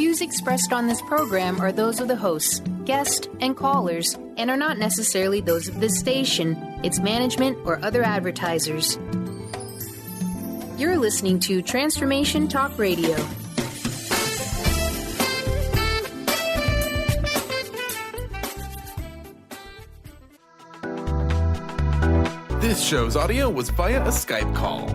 views expressed on this program are those of the hosts, guests, and callers, and are not necessarily those of this station, its management, or other advertisers. You're listening to Transformation Talk Radio. This show's audio was via a Skype call.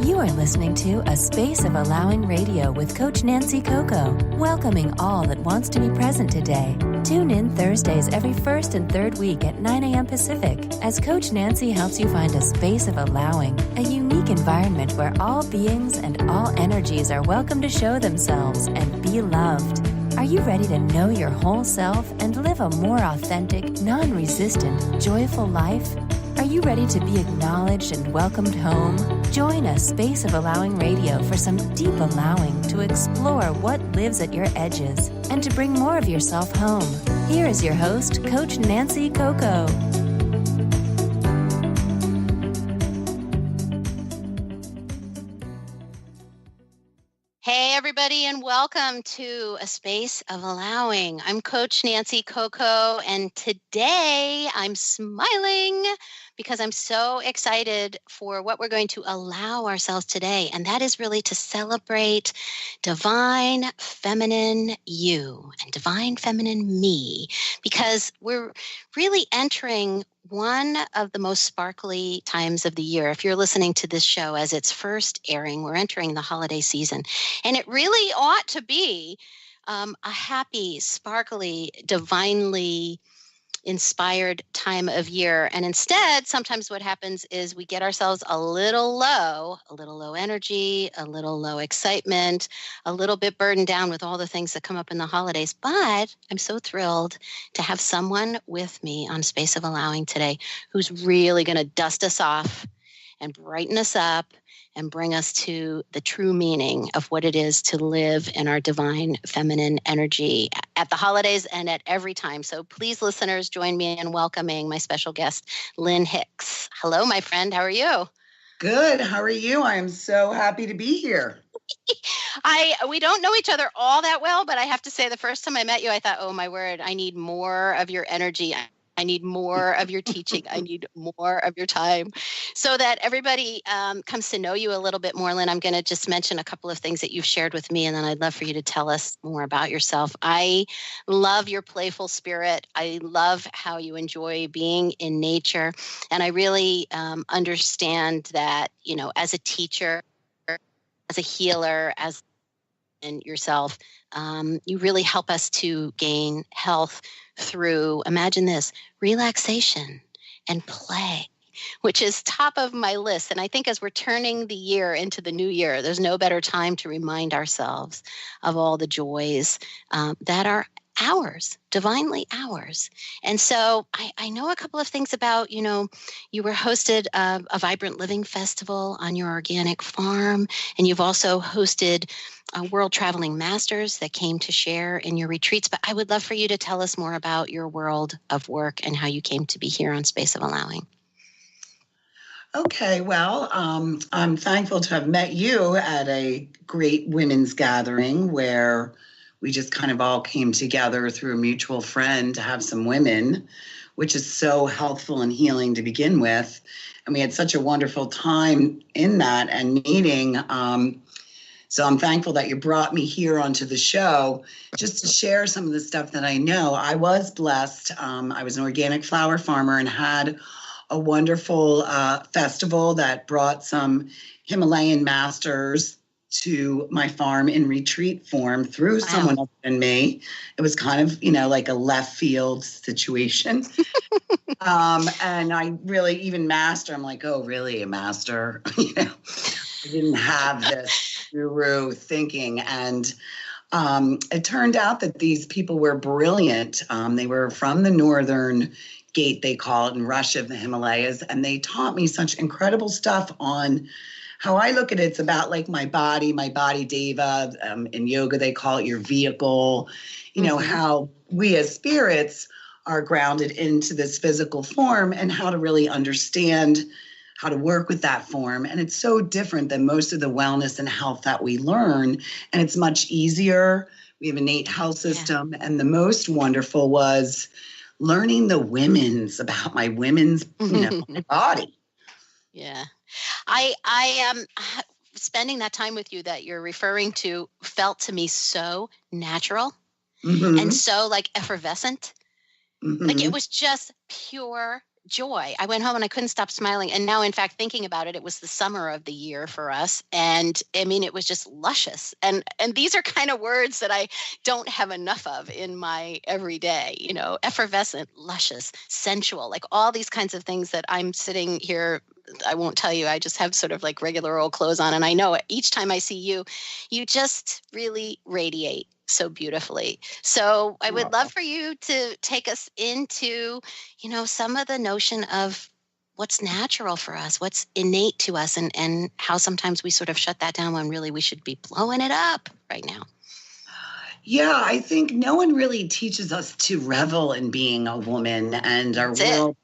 You are listening to A Space of Allowing Radio with Coach Nancy Coco, welcoming all that wants to be present today. Tune in Thursdays every first and third week at 9 a.m. Pacific as Coach Nancy helps you find a space of allowing, a unique environment where all beings and all energies are welcome to show themselves and be loved. Are you ready to know your whole self and live a more authentic, non-resistant, joyful life? Are you ready to be acknowledged and welcomed home? Join A Space of Allowing Radio for some deep allowing to explore what lives at your edges and to bring more of yourself home. Here is your host, Coach Nancy Coco. Hey, everybody, and welcome to A Space of Allowing. I'm Coach Nancy Coco, and today I'm smiling because I'm so excited for what we're going to allow ourselves today, and that is really to celebrate divine feminine you and divine feminine me, because we're really entering one of the most sparkly times of the year. If you're listening to this show as it's first airing, we're entering the holiday season. And it really ought to be a happy, sparkly, divinely inspired time of year. And instead, sometimes what happens is we get ourselves a little low energy, a little low excitement, a little bit burdened down with all the things that come up in the holidays. But I'm so thrilled to have someone with me on Space of Allowing today who's really going to dust us off and brighten us up and bring us to the true meaning of what it is to live in our divine feminine energy at the holidays and at every time. So please, listeners, join me in welcoming my special guest, Lyn Hicks. Hello, my friend. How are you? Good. How are you? I am so happy to be here. We don't know each other all that well, but I have to say the first time I met you, I thought, oh, my word, I need more of your energy. I need more of your teaching. I need more of your time. So that everybody comes to know you a little bit more, Lyn, I'm going to just mention a couple of things that you've shared with me, and then I'd love for you to tell us more about yourself. I love your playful spirit. I love how you enjoy being in nature. And I really understand that, you know, as a teacher, as a healer, as in yourself, you really help us to gain health through, imagine this, relaxation and play, which is top of my list. And I think as we're turning the year into the new year, there's no better time to remind ourselves of all the joys that are ours, divinely ours. And so I know a couple of things about, you know, you were hosted a Vibrant Living Festival on your organic farm, and you've also hosted World Traveling Masters that came to share in your retreats. But I would love for you to tell us more about your world of work and how you came to be here on Space of Allowing. Okay, well, I'm thankful to have met you at a great women's gathering where we just kind of all came together through a mutual friend to have some women, which is so healthful and healing to begin with. And we had such a wonderful time in that and meeting. So I'm thankful that you brought me here onto the show just to share some of the stuff that I know. I was blessed. I was an organic flower farmer and had a wonderful festival that brought some Himalayan masters to my farm in retreat form through someone else than me. It was kind of, you know, like a left field situation. And I really, even master, I'm like, oh, really, a master? You know, I didn't have this guru thinking. And it turned out that these people were brilliant. They were from the northern gate, they call it, in Russia, the Himalayas. And they taught me such incredible stuff on how I look at it. It's about like my body deva. In yoga, they call it your vehicle. You know, how we as spirits are grounded into this physical form and how to really understand how to work with that form. And it's so different than most of the wellness and health that we learn. And it's much easier. We have an innate health system. Yeah. And the most wonderful was learning about my women's, my body. Yeah. I am spending that time with you that you're referring to felt to me so natural and so like effervescent. Like it was just pure joy. I went home and I couldn't stop smiling. And now, in fact, thinking about it, it was the summer of the year for us. And I mean, it was just luscious. And these are kind of words that I don't have enough of in my everyday, effervescent, luscious, sensual, like all these kinds of things that I'm sitting here. I won't tell you, I just have sort of like regular old clothes on. And I know each time I see you, you just really radiate so beautifully. So I would love for you to take us into, some of the notion of what's natural for us, what's innate to us, and how sometimes we sort of shut that down when really we should be blowing it up right now. Yeah, I think no one really teaches us to revel in being a woman, and our world.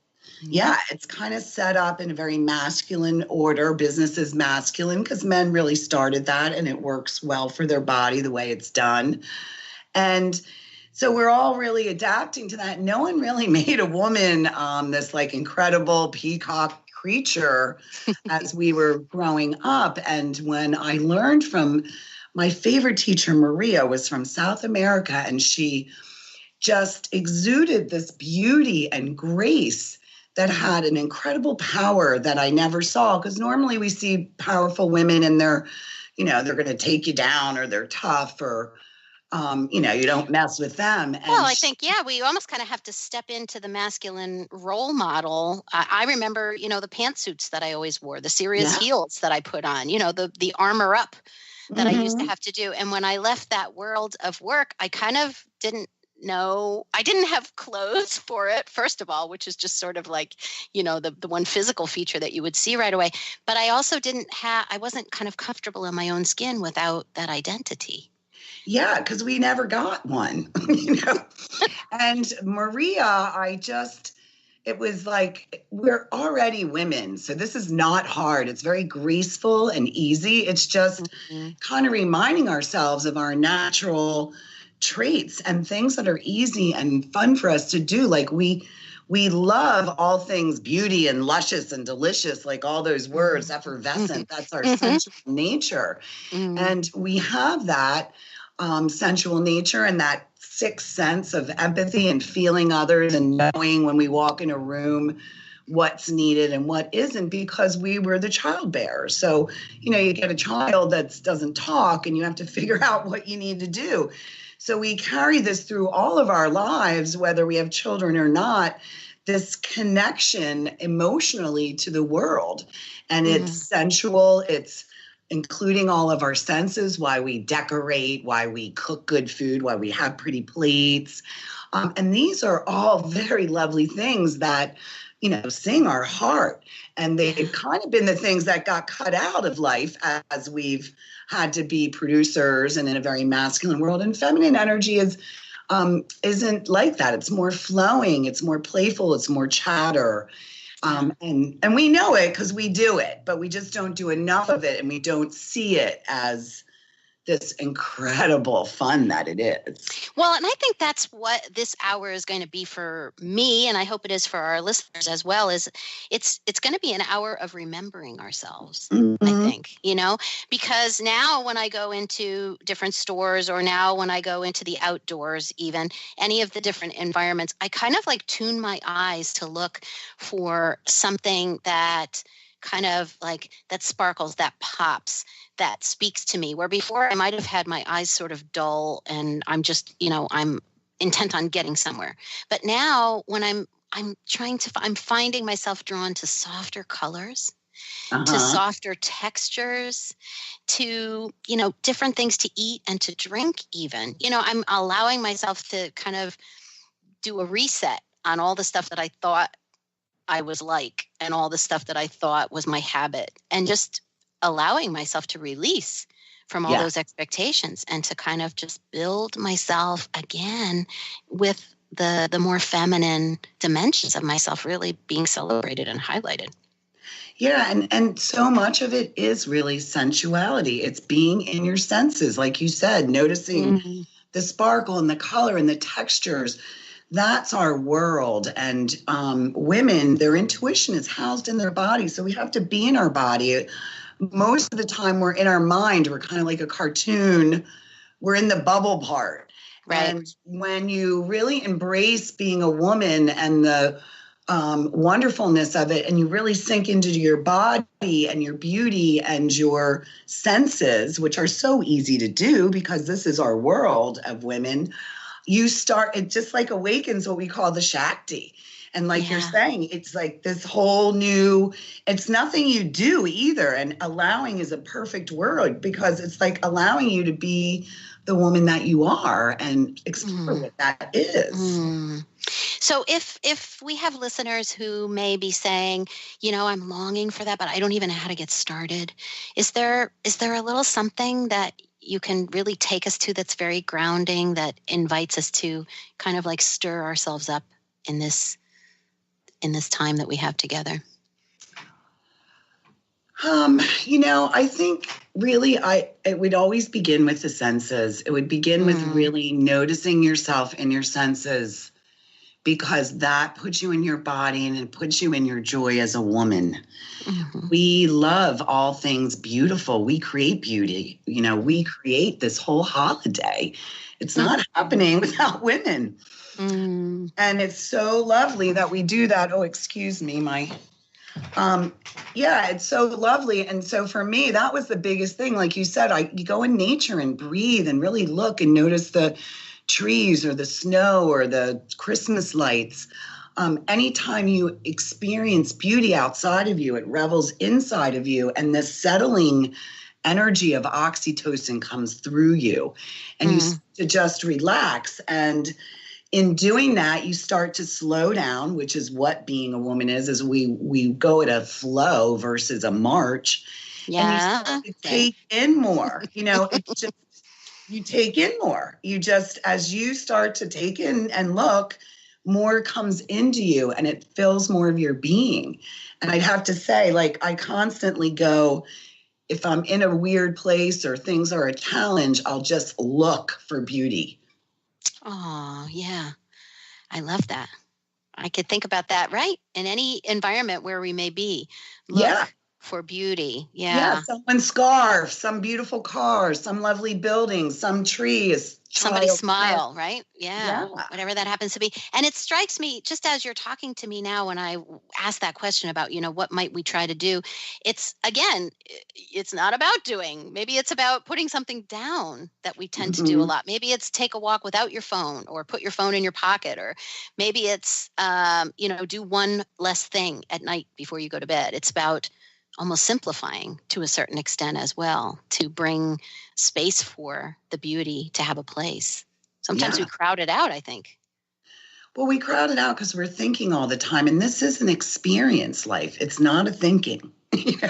Yeah, it's kind of set up in a very masculine order. Business is masculine because men really started that, and it works well for their body the way it's done. And so we're all really adapting to that. No one really made a woman this like incredible peacock creature as we were growing up. And when I learned from my favorite teacher, Maria, was from South America, and she just exuded this beauty and grace that had an incredible power that I never saw, because normally we see powerful women and they're going to take you down, or they're tough, or, you don't mess with them. And well, I think, we almost kind of have to step into the masculine role model. I remember, the pantsuits that I always wore, the serious heels that I put on, the armor up that I used to have to do. And when I left that world of work, I kind of didn't I didn't have clothes for it, first of all, which is just sort of like, the one physical feature that you would see right away. But I also I wasn't kind of comfortable in my own skin without that identity. Yeah, because we never got one, And Maria, it was like, we're already women. So this is not hard. It's very graceful and easy. It's just kind of reminding ourselves of our natural traits and things that are easy and fun for us to do. Like we love all things beauty and luscious and delicious, like all those words, effervescent. That's our sensual nature. And we have that sensual nature and that sixth sense of empathy and feeling others and knowing when we walk in a room what's needed and what isn't, because we were the child bearers. So, you get a child that doesn't talk and you have to figure out what you need to do. So we carry this through all of our lives, whether we have children or not, this connection emotionally to the world. And it's sensual, it's including all of our senses, why we decorate, why we cook good food, why we have pretty plates. And these are all very lovely things that, sing our heart. And they've kind of been the things that got cut out of life as we've had to be producers and in a very masculine world. And feminine energy isn't like that. It's more flowing. It's more playful. It's more chatter. And we know it because we do it, but we just don't do enough of it, and we don't see it as this incredible fun that it is. Well, and I think that's what this hour is going to be for me, and I hope it is for our listeners as well, is it's going to be an hour of remembering ourselves, I think, because now when I go into different stores, or now when I go into the outdoors, even any of the different environments, I kind of like tune my eyes to look for something that kind of like that sparkles, that pops, that speaks to me, where before I might have had my eyes sort of dull and I'm just, I'm intent on getting somewhere. But now when I'm finding myself drawn to softer colors, to softer textures, to, different things to eat and to drink even. I'm allowing myself to kind of do a reset on all the stuff that I thought I was like, and all the stuff that I thought was my habit, and just allowing myself to release from all those expectations and to kind of just build myself again with the more feminine dimensions of myself really being celebrated and highlighted. Yeah, and so much of it is really sensuality. It's being in your senses, like you said, noticing the sparkle and the color and the textures. That's our world. And women, their intuition is housed in their body. So we have to be in our body. Most of the time we're in our mind. We're kind of like a cartoon. We're in the bubble part. Right. And when you really embrace being a woman and the wonderfulness of it, and you really sink into your body and your beauty and your senses, which are so easy to do because this is our world of women, it just like awakens what we call the Shakti. And like you're saying, it's like this whole new, it's nothing you do either. And allowing is a perfect word because it's like allowing you to be the woman that you are and explore what that is. So if we have listeners who may be saying, I'm longing for that, but I don't even know how to get started, is there a little something that you can really take us to that's very grounding, that invites us to kind of like stir ourselves up in this time that we have together? I think really it would always begin with the senses. It would begin with really noticing yourself in your senses, because that puts you in your body and it puts you in your joy as a woman. We love all things beautiful. We create beauty. We create this whole holiday. It's not happening without women. And it's so lovely that we do that. Oh, excuse me, it's so lovely. And so for me, that was the biggest thing. Like you said, you go in nature and breathe and really look and notice the trees or the snow or the Christmas lights. Anytime you experience beauty outside of you, it revels inside of you, and this settling energy of oxytocin comes through you, and you start to just relax. And in doing that, you start to slow down, which is what being a woman is we go at a flow versus a march. Yeah. And you start to take in more. It's just, you take in more. You just, as you start to take in and look, more comes into you and it fills more of your being. And I'd have to say, like, I constantly go, if I'm in a weird place or things are a challenge, I'll just look for beauty. Oh, yeah. I love that. I could think about that, right? In any environment where we may be. Look for beauty. Yeah. Someone's scarf, some beautiful cars, some lovely buildings, some trees. Somebody's smile, right? Yeah. Whatever that happens to be. And it strikes me, just as you're talking to me now, when I ask that question about, what might we try to do? It's not about doing. Maybe it's about putting something down that we tend to do a lot. Maybe it's take a walk without your phone, or put your phone in your pocket, or maybe it's, do one less thing at night before you go to bed. It's about almost simplifying to a certain extent as well, to bring space for the beauty to have a place. Sometimes we crowd it out, I think. Well, we crowd it out because we're thinking all the time. And this is an experience life. It's not a thinking, Yeah.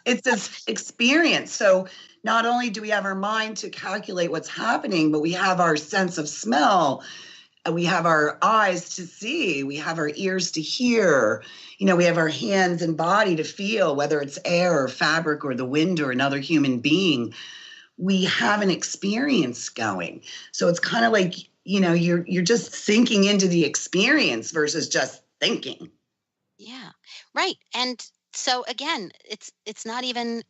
It's this experience. So not only do we have our mind to calculate what's happening, but we have our sense of smell. We have our eyes to see, we have our ears to hear, we have our hands and body to feel, whether it's air or fabric or the wind or another human being. We have an experience going. So it's kind of like, you're just sinking into the experience versus just thinking. Yeah, right. And so again, it's not even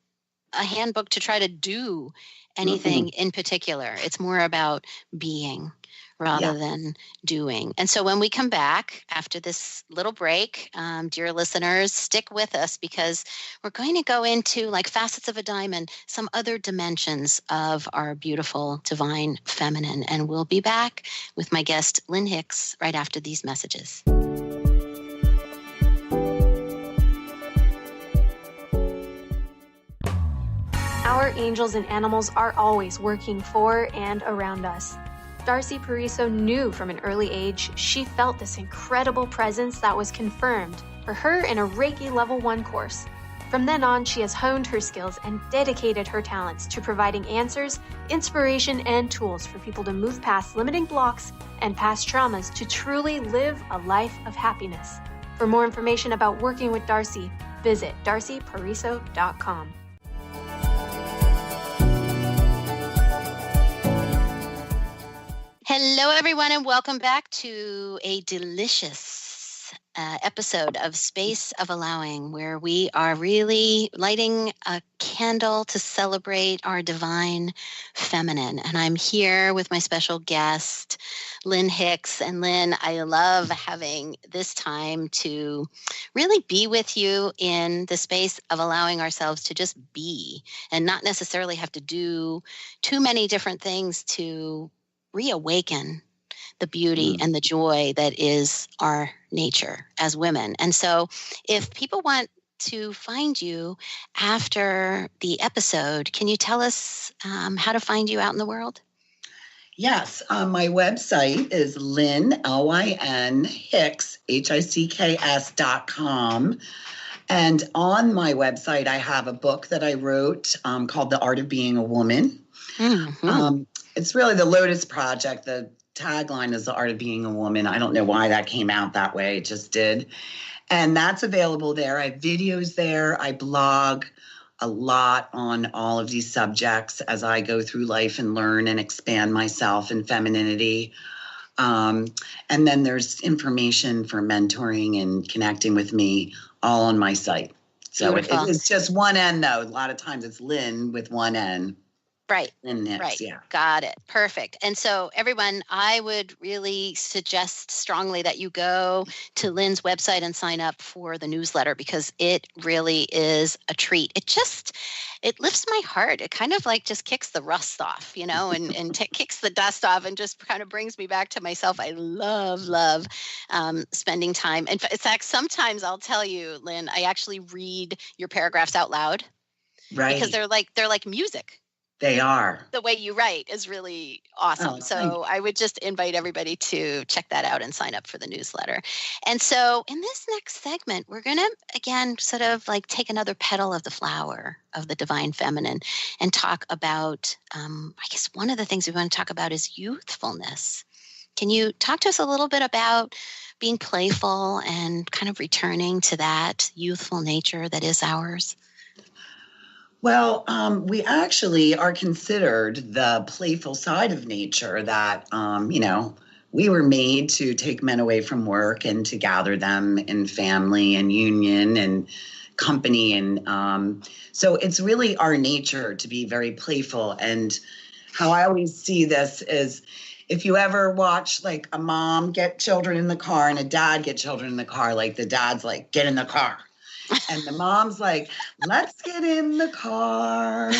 a handbook to try to do anything in particular. It's more about being rather than doing. And so when we come back after this little break, dear listeners, stick with us, because we're going to go into, like facets of a diamond, some other dimensions of our beautiful, divine feminine. And we'll be back with my guest, Lyn Hicks, right after these messages. Our angels and animals are always working for and around us. Darcy Pariso knew from an early age she felt this incredible presence that was confirmed for her in a Reiki Level 1 course. From then on, she has honed her skills and dedicated her talents to providing answers, inspiration, and tools for people to move past limiting blocks and past traumas to truly live a life of happiness. For more information about working with Darcy, visit darcypariso.com. Hello, everyone, and welcome back to a delicious episode of Space of Allowing, where we are really lighting a candle to celebrate our divine feminine. And I'm here with my special guest, Lyn Hicks. And Lyn, I love having this time to really be with you in the space of allowing ourselves to just be and not necessarily have to do too many different things to reawaken the beauty and the joy that is our nature as women. And so if people want to find you after the episode, can you tell us how to find you out in the world? Yes, my website is Lyn, Lyn Hicks, HICKS.com. And on my website, I have a book that I wrote called The Art of Being a Woman. Mm-hmm. It's really the Lotus Project. The tagline is The Art of Being a Woman. I don't know why that came out that way. It just did. And that's available there. I have videos there. I blog a lot on all of these subjects as I go through life and learn and expand myself in femininity. And then there's information for mentoring and connecting with me all on my site. So it's just one N, though. A lot of times it's Lyn with one N. Right. Hicks, right. Yeah. Got it. Perfect. And so everyone, I would really suggest strongly that you go to Lyn's website and sign up for the newsletter, because it really is a treat. It lifts my heart. It kind of like just kicks the rust off, and kicks the dust off and just kind of brings me back to myself. I love spending time. In fact, sometimes I'll tell you, Lyn, I actually read your paragraphs out loud. Right. Because they're like music. They are. The way you write is really awesome. So I would just invite everybody to check that out and sign up for the newsletter. And so in this next segment, we're going to, again, sort of like take another petal of the flower of the divine feminine and talk about, I guess one of the things we want to talk about is youthfulness. Can you talk to us a little bit about being playful and kind of returning to that youthful nature that is ours? Well, we actually are considered the playful side of nature that, we were made to take men away from work and to gather them in family and union and company. And so it's really our nature to be very playful. And how I always see this is if you ever watch like a mom get children in the car and a dad get children in the car, like the dad's like, get in the car. And the mom's like, let's get in the car.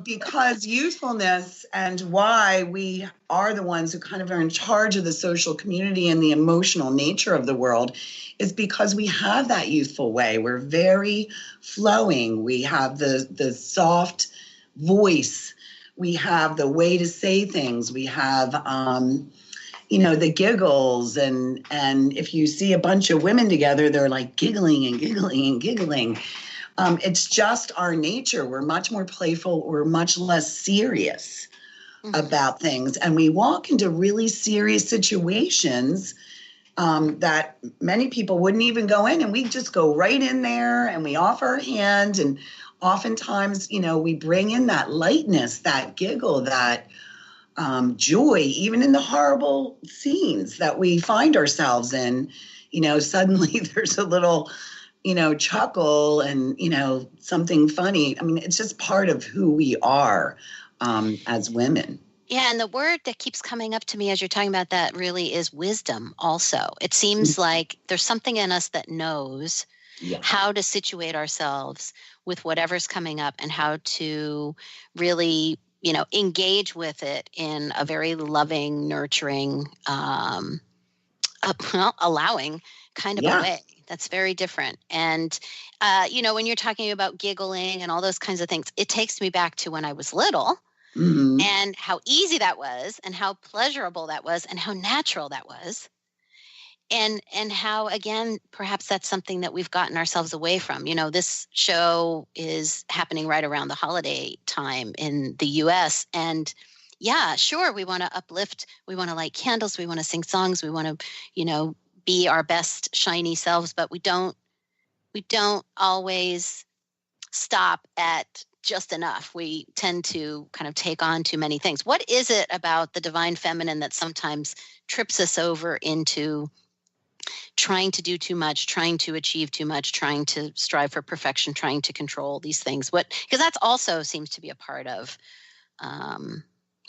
Because youthfulness and why we are the ones who kind of are in charge of the social community and the emotional nature of the world is because we have that youthful way. We're very flowing. We have the soft voice. We have the way to say things. We have the giggles, and if you see a bunch of women together, they're like giggling and giggling and giggling. It's just our nature. We're much more playful. We're much less serious about things. And we walk into really serious situations that many people wouldn't even go in, and we just go right in there and we offer our hand. And oftentimes, we bring in that lightness, that giggle, that joy, even in the horrible scenes that we find ourselves in. Suddenly there's a little, chuckle and, something funny. I mean, it's just part of who we are as women. Yeah, and the word that keeps coming up to me as you're talking about that really is wisdom also. It seems like there's something in us that knows how to situate ourselves with whatever's coming up and how to really engage with it in a very loving, nurturing, allowing kind of a way. That's very different. And, when you're talking about giggling and all those kinds of things, it takes me back to when I was little and how easy that was and how pleasurable that was and how natural that was. And how, again, perhaps that's something that we've gotten ourselves away from. This show is happening right around the holiday time in the U.S. And yeah, sure, we want to uplift. We want to light candles. We want to sing songs. We want to, be our best shiny selves, but we don't always stop at just enough. We tend to kind of take on too many things. What is it about the divine feminine that sometimes trips us over into trying to do too much, trying to achieve too much, trying to strive for perfection, trying to control these things? Because that's also seems to be a part of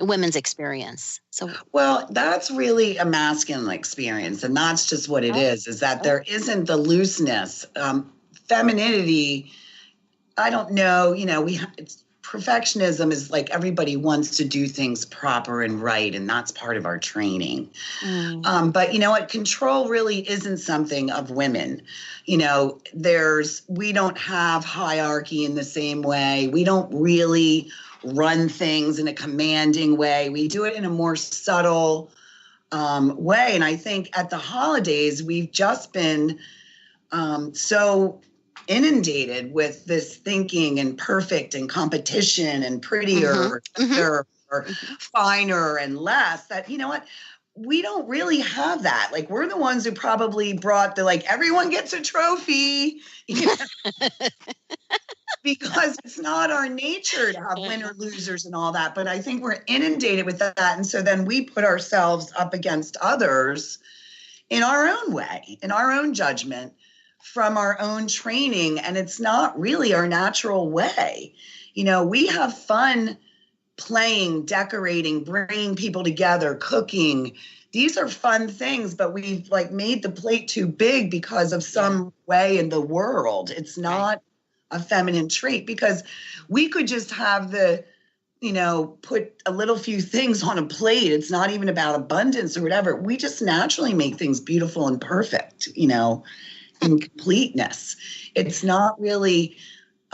women's experience. So, well, that's really a masculine experience, and that's just what it is that there isn't the looseness. Femininity, I don't know, perfectionism is like everybody wants to do things proper and right, and that's part of our training. But you know what? Control really isn't something of women. We don't have hierarchy in the same way. We don't really run things in a commanding way. We do it in a more subtle way. And I think at the holidays, we've just been so inundated with this thinking and perfect and competition and prettier, or finer and less, that, we don't really have that. Like, we're the ones who probably brought everyone gets a trophy, because it's not our nature to have winner losers and all that. But I think we're inundated with that. And so then we put ourselves up against others in our own way, in our own judgment, from our own training, and it's not really our natural way. We have fun playing, decorating, bringing people together, cooking. These are fun things, but we've made the plate too big because of some way in the world. It's not a feminine trait, because we could just have put a little few things on a plate. It's not even about abundance or whatever. We just naturally make things beautiful and perfect, in completeness. It's not really,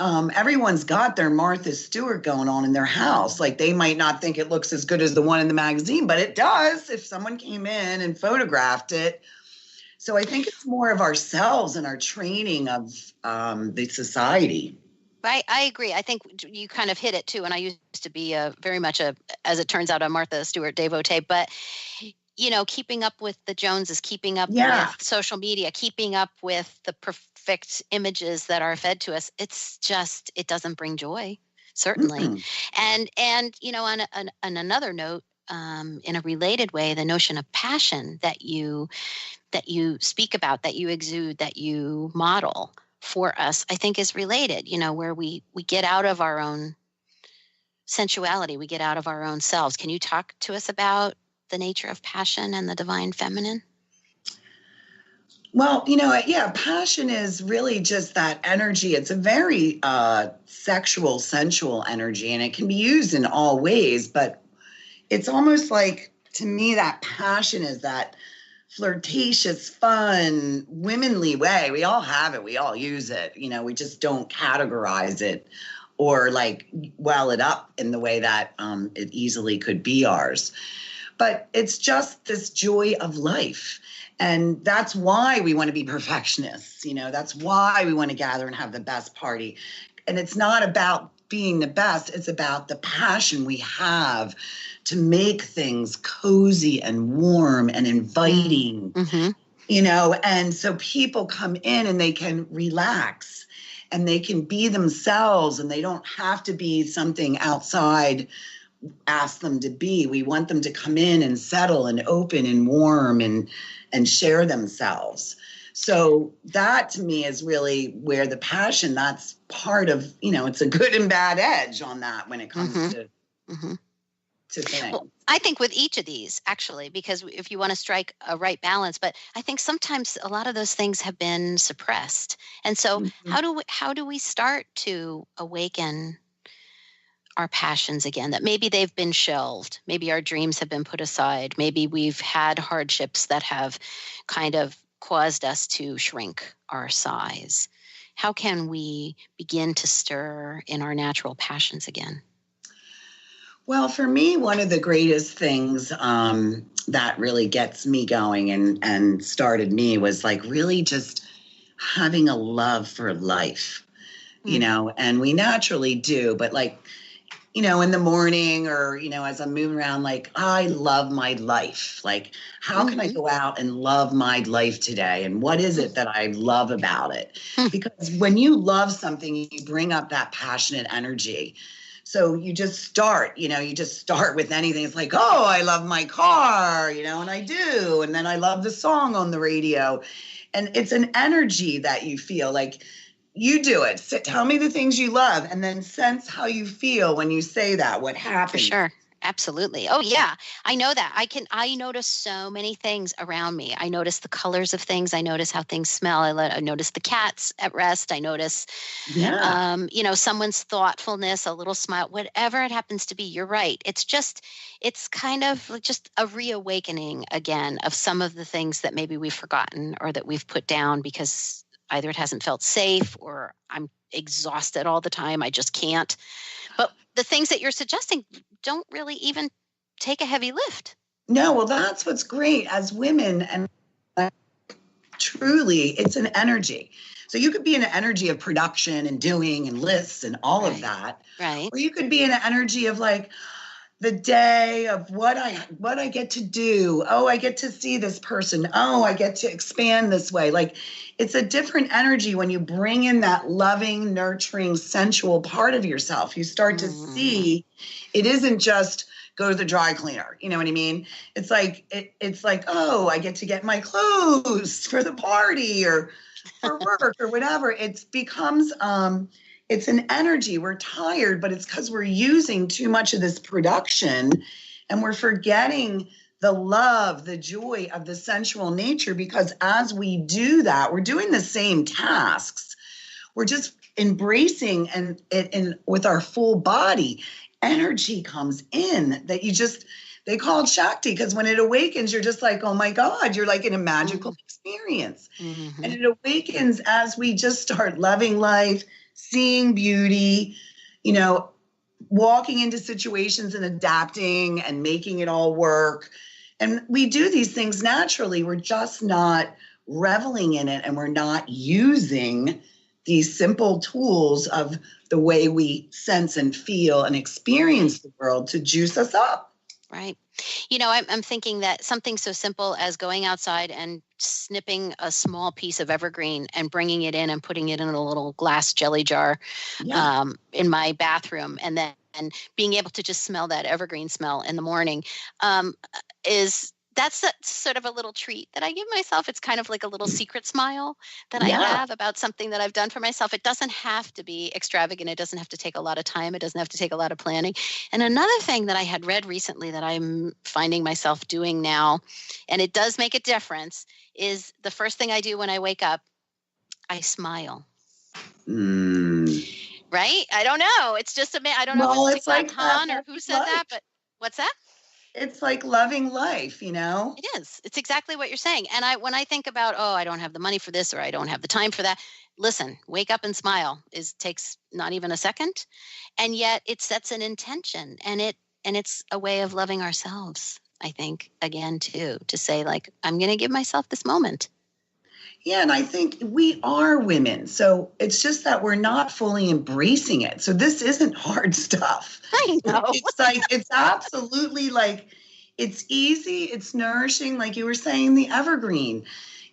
everyone's got their Martha Stewart going on in their house. They might not think it looks as good as the one in the magazine, but it does if someone came in and photographed it. So I think it's more of ourselves and our training of the society. I agree. I think you kind of hit it too. And I used to be very much as it turns out, a Martha Stewart devotee, but keeping up with the Joneses, keeping up with social media, keeping up with the perfect images that are fed to us. It's just, it doesn't bring joy, certainly. And on another note, in a related way, the notion of passion that you speak about, that you exude, that you model for us, I think is related, where we get out of our own sensuality, we get out of our own selves. Can you talk to us about the nature of passion and the divine feminine? Well, passion is really just that energy. It's a very sexual, sensual energy, and it can be used in all ways, but it's almost like, to me, that passion is that flirtatious, fun, womanly way. We all have it. We all use it. We just don't categorize it or well it up in the way that it easily could be ours. But it's just this joy of life. And that's why we want to be perfectionists. That's why we want to gather and have the best party. And it's not about being the best. It's about the passion we have to make things cozy and warm and inviting, and so people come in and they can relax and they can be themselves, and they don't have to be something outside ask them to be. We want them to come in and settle and open and warm and share themselves. So that, to me, is really where the passion, that's part of, it's a good and bad edge on that when it comes to things. Well, I think with each of these, actually, because if you want to strike a right balance, but I think sometimes a lot of those things have been suppressed. And so how do we start to awaken our passions again, that maybe they've been shelved, maybe our dreams have been put aside, maybe we've had hardships that have kind of caused us to shrink our size? How can we begin to stir in our natural passions again? Well, for me, one of the greatest things that really gets me going and started me was really just having a love for life, and we naturally do, but in the morning or, as I'm moving around, like, I love my life. Like, how can I go out and love my life today? And what is it that I love about it? Because when you love something, you bring up that passionate energy. So you just start, with anything. It's like, oh, I love my car, and I do. And then I love the song on the radio. And it's an energy that you feel like. You do it. Tell me the things you love and then sense how you feel when you say that. What happens? For sure. Absolutely. Oh, yeah. I know that. I notice so many things around me. I notice the colors of things. I notice how things smell. I notice the cats at rest. I notice, someone's thoughtfulness, a little smile, whatever it happens to be. You're right. It's kind of just a reawakening again of some of the things that maybe we've forgotten or that we've put down because either it hasn't felt safe or I'm exhausted all the time. I just can't. But the things that you're suggesting don't really even take a heavy lift. No, well, that's what's great as women. And truly, it's an energy. So you could be in an energy of production and doing and lists and all of that. Right. Or you could be in an energy of like, the day of what I get to do. Oh, I get to see this person. Oh, I get to expand this way. Like it's a different energy when you bring in that loving, nurturing, sensual part of yourself. You start to see it isn't just go to the dry cleaner. You know what I mean? It's like, oh, I get to get my clothes for the party or for work or whatever. It becomes, it's an energy. We're tired, but it's because we're using too much of this production and we're forgetting the love, the joy of the sensual nature, because as we do that, we're doing the same tasks. We're just embracing and with our full body, energy comes in that they call it Shakti, because when it awakens, you're just like, oh my God, you're like in a magical experience. And it awakens as we just start loving life, seeing beauty, walking into situations and adapting and making it all work. And we do these things naturally. We're just not reveling in it, and we're not using these simple tools of the way we sense and feel and experience the world to juice us up. Right. I'm thinking that something so simple as going outside and snipping a small piece of evergreen and bringing it in and putting it in a little glass jelly jar in my bathroom, and then being able to just smell that evergreen smell in the morning that's sort of a little treat that I give myself. It's kind of like a little secret smile that I have about something that I've done for myself. It doesn't have to be extravagant. It doesn't have to take a lot of time. It doesn't have to take a lot of planning. And another thing that I had read recently that I'm finding myself doing now, and it does make a difference, is the first thing I do when I wake up, I smile. Right? I don't know. It's just I don't know if it's like Han or who said that, but what's that? It's like loving life, It is. It's exactly what you're saying. And when I think about, I don't have the money for this or I don't have the time for that, listen, wake up and smile takes not even a second. And yet it sets an intention, and it's a way of loving ourselves, I think, again, too, to say like, I'm going to give myself this moment. Yeah, and I think we are women. So it's just that we're not fully embracing it. So this isn't hard stuff. I know. It's absolutely like, it's easy, it's nourishing, like you were saying, the evergreen.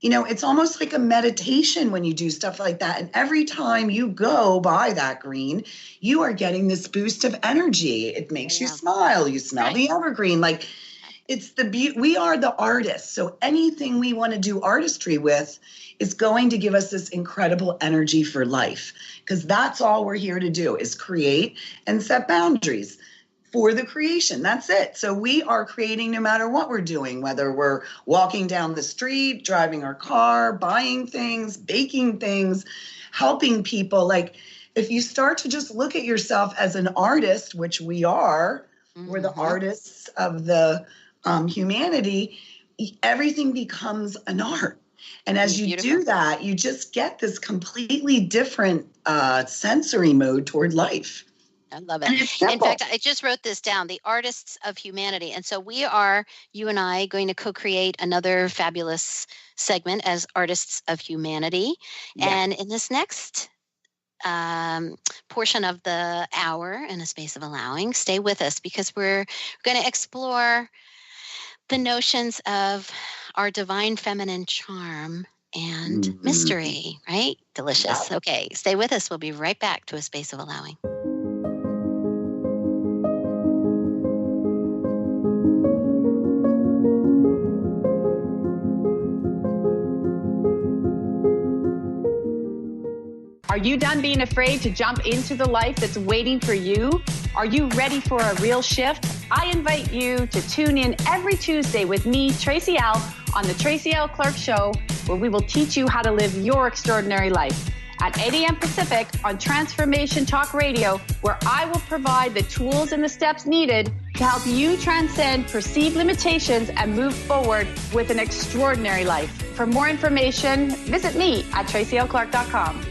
It's almost like a meditation when you do stuff like that. And every time you go by that green, you are getting this boost of energy. It makes you smile. You smell the evergreen. Like it's the beauty. We are the artists. So anything we want to do artistry with is going to give us this incredible energy for life, because that's all we're here to do is create and set boundaries for the creation. That's it. So we are creating no matter what we're doing, whether we're walking down the street, driving our car, buying things, baking things, helping people. Like if you start to just look at yourself as an artist, which we are, we're the artists of the humanity, everything becomes an art. And as you do that, you just get this completely different sensory mode toward life. I love it. In fact, I just wrote this down, the artists of humanity. And so we are, you and I, going to co-create another fabulous segment as artists of humanity. Yeah. And in this next portion of the hour in A Space of Allowing. Stay with us because we're going to explore the notions of our divine feminine charm and mystery, right? Delicious. Yeah. Okay, stay with us. We'll be right back to A Space of Allowing. Are you done being afraid to jump into the life that's waiting for you? Are you ready for a real shift? I invite you to tune in every Tuesday with me, Tracy L., on the Tracy L. Clark Show, where we will teach you how to live your extraordinary life. At 8 a.m. Pacific on Transformation Talk Radio, where I will provide the tools and the steps needed to help you transcend perceived limitations and move forward with an extraordinary life. For more information, visit me at tracylclark.com.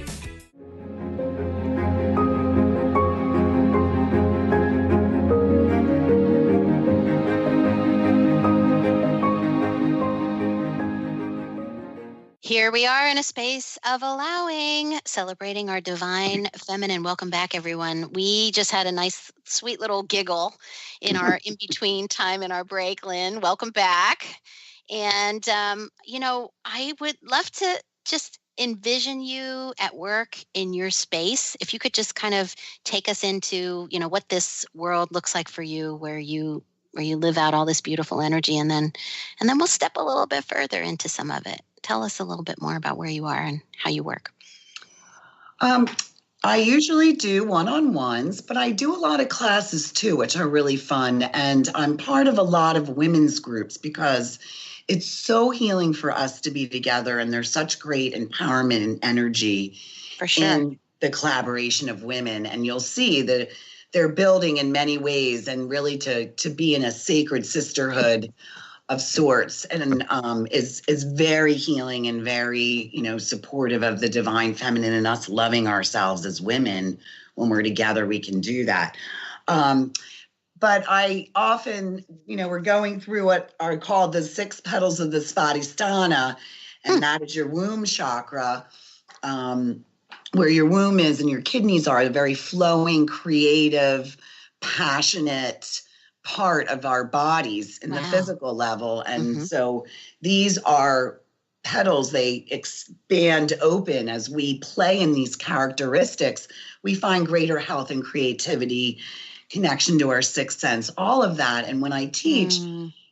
Here we are in A Space of Allowing, celebrating our divine feminine. Welcome back, everyone. We just had a nice, sweet little giggle in our in-between time in our break. Lyn, welcome back. And, I would love to just envision you at work in your space. If you could just kind of take us into, what this world looks like for you, where you live out all this beautiful energy, and then we'll step a little bit further into some of it. Tell us a little bit more about where you are and how you work. I usually do one-on-ones, but I do a lot of classes too, which are really fun. And I'm part of a lot of women's groups because it's so healing for us to be together. And there's such great empowerment and energy For sure. in the collaboration of women. And you'll see that they're building in many ways and really to be in a sacred sisterhood of sorts, and is very healing and very, supportive of the divine feminine and us loving ourselves as women. When we're together, we can do that. But I often, we're going through what are called the 6 petals of the Svadhisthana, and that is your womb chakra, where your womb is and your kidneys are, the very flowing, creative, passionate part of our bodies in the physical level. And so these are petals, they expand open as we play in these characteristics. We find greater health and creativity, connection to our sixth sense, all of that. And when I teach,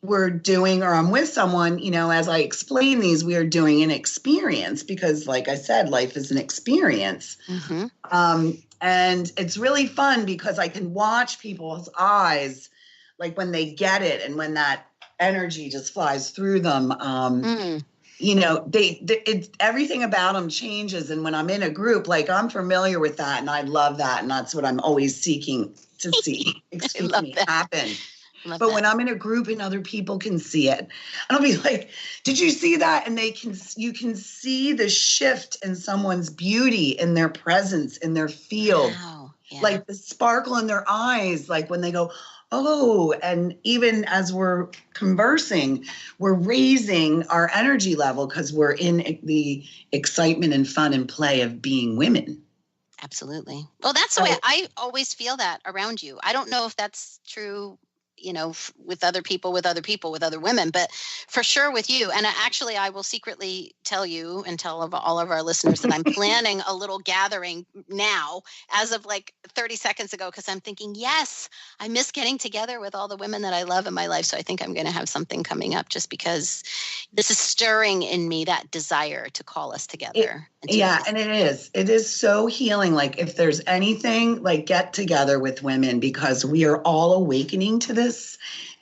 we're doing, or I'm with someone, as I explain these, we are doing an experience because, like I said, life is an experience. And it's really fun because I can watch people's eyes, like when they get it and when that energy just flies through them, everything about them changes. And when I'm in a group, like I'm familiar with that and I love that. And that's what I'm always seeking to see happen. But when I'm in a group and other people can see it, and I'll be like, did you see that? And you can see the shift in someone's beauty, in their presence, in their field, like the sparkle in their eyes, like when they go, oh, and even as we're conversing, we're raising our energy level because we're in the excitement and fun and play of being women. Absolutely. Well, that's the way I always feel that around you. I don't know if that's true, with other people, with other women, but for sure with you. And actually, I will secretly tell you and tell all of our listeners that I'm planning a little gathering now as of like 30 seconds ago, because I'm thinking, yes, I miss getting together with all the women that I love in my life. So I think I'm going to have something coming up just because this is stirring in me that desire to call us together. And it is so healing. Like if there's anything, like get together with women because we are all awakening to this.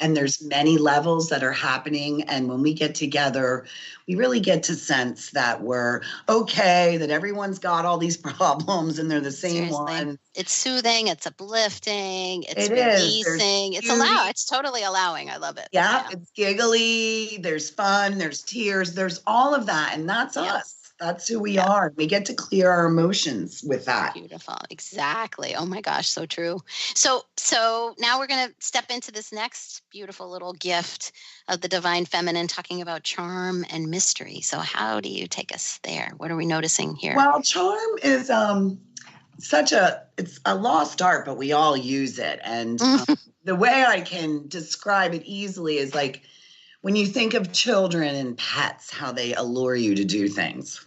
And there's many levels that are happening. And when we get together, we really get to sense that we're okay, that everyone's got all these problems and they're the same ones. It's soothing. It's uplifting. It's releasing. It's allowing. It's totally allowing. I love it. Yeah. It's giggly. There's fun. There's tears. There's all of that. And that's us. That's who we are. We get to clear our emotions with that. Beautiful. Exactly. Oh my gosh. So true. So now we're going to step into this next beautiful little gift of the divine feminine, talking about charm and mystery. So how do you take us there? What are we noticing here? Well, charm is, it's a lost art, but we all use it. And the way I can describe it easily is like when you think of children and pets, how they allure you to do things.